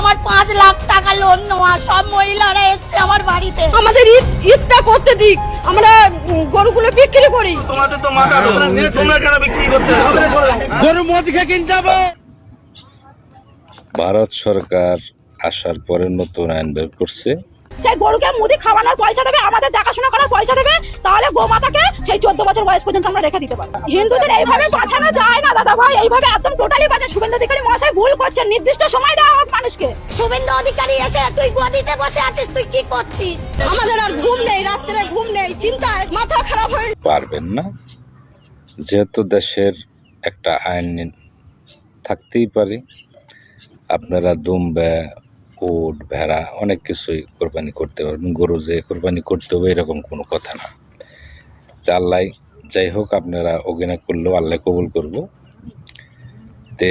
আমার 5 লাখ টাকা লোন নেওয়া, সব মহিলারা এসছে আমার বাড়িতে। আমাদের ঈদটা করতে দিক, আমরা গরুগুলো বিক্রি করি। তোমাদের তো মাথা তোমরা কেন বিক্রি করতে গরু মদিকে কিনতে হবে। ভারত সরকার আসার পরে নতুন আইন বের করছে, সেই গরুকে মুদি খাওয়ানোর পয়সা দেবে, আমাদের দেখাশোনা করার পয়সা দেবে, তাহলে গোমাতাকে সেই 14 বছর বয়স পর্যন্ত আমরা রেখে দিতে পারবো। হিন্দুদের এইভাবে বাঁচানো যায় না দাদা ভাই, এইভাবে একদম টোটালি বাঁচা। শুভেন্দু অধিকারী মহাশয় ভুল করছেন, নির্দিষ্ট সময় দেওয়া হোক মানুষকে। শুভেন্দু অধিকারী এসে তুই গদিতে বসে আছিস, তুই কি করছিস? আমাদের আর ঘুম নেই, রাত্রে ঘুম নেই, চিন্তায় মাথা খারাপ হয়ে। পারবেন না, যেহেতু দেশের একটা আইন থাকতেই পারে। আপনারা দুম্বা, উট, ভেড়া অনেক কিছুই কোরবানি করতে পারবেন, গরু যে কোরবানি করতে হবে এরকম কোনো কথা না। তা আল্লাহ যাই হোক, আপনারা অজ্ঞানা করলেও আল্লাহ কবুল করব। তে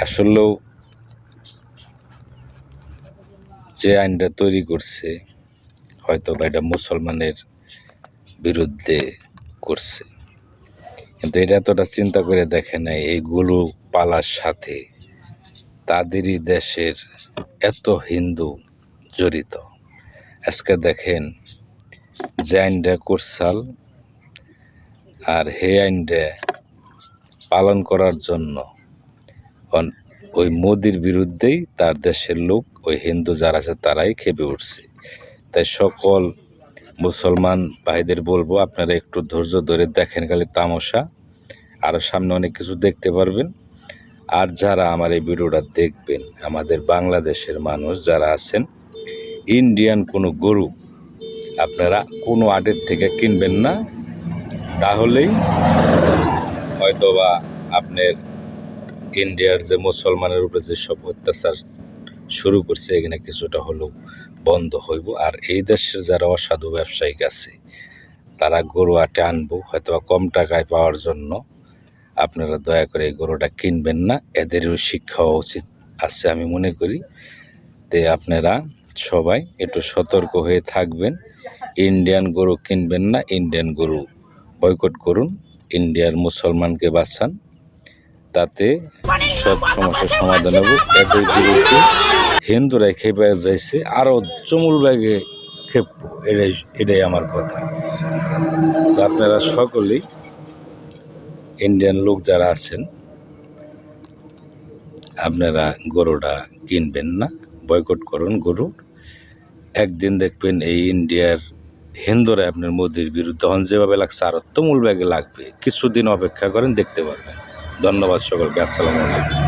আসলেও যে আইনটা তৈরি করছে হয়তো বা এটা মুসলমানের বিরুদ্ধে করছে, কিন্তু এটা এতটা চিন্তা করে দেখে নাই এই গরু পালার সাথে তাদেরই দেশের এত হিন্দু জড়িত। আজকে দেখেন যে আইনটা করছাল, আর হে আইনটা পালন করার জন্য ওই মোদির বিরুদ্ধেই তার দেশের লোক, ওই হিন্দু যারা আছে তারাই খেপে উঠছে। তাই সকল মুসলমান ভাইদের বলবো, আপনারা একটু ধৈর্য ধরে দেখেন খালি তামাশা, আরও সামনে অনেক কিছু দেখতে পারবেন। আর যারা আমার এই ভিডিওটা দেখবেন, আমাদের বাংলাদেশের মানুষ যারা আছেন, ইন্ডিয়ান কোনো গরু আপনারা কোনো আড়ের থেকে কিনবেন না, তাহলেই হয়তোবা আপনার ইন্ডিয়ার যে মুসলমানের উপরে যেসব অত্যাচার শুরু করছে এখানে কিছুটা হলেও বন্ধ হইব। আর এই দেশের যারা অসাধু ব্যবসায়িক আছে তারা গরু আটে আনবো হয়তো কম টাকায় পাওয়ার জন্য, আপনারা দয়া করে এই গরুটা কিনবেন না, এদেরও শিক্ষা হওয়া উচিত আছে আমি মনে করি। তে আপনারা সবাই একটু সতর্ক হয়ে থাকবেন, ইন্ডিয়ান গরু কিনবেন না, ইন্ডিয়ান গরু বয়কট করুন, ইন্ডিয়ার মুসলমানকে বাঁচান, তাতে সব সমস্যার সমাধান হবে। এদের বিরুদ্ধে হিন্দুরাই খেপে যাইছে, আরও চমুল ব্যাগে খেপবো, এটাই আমার কথা। তো আপনারা সকলেই ইন্ডিয়ান লোক যারা আছেন আপনারা গরুটা কিনবেন না, বয়কট করুন গরু। একদিন দেখবেন এই ইন্ডিয়ার হিন্দুরা আপনার মোদির বিরুদ্ধে হন যেভাবে লাগছে আরও তুমুল ব্যাগে লাগবে। কিছুদিন অপেক্ষা করেন, দেখতে পারবেন। ধন্যবাদ সকলকে, আসসালামু আলাইকুম।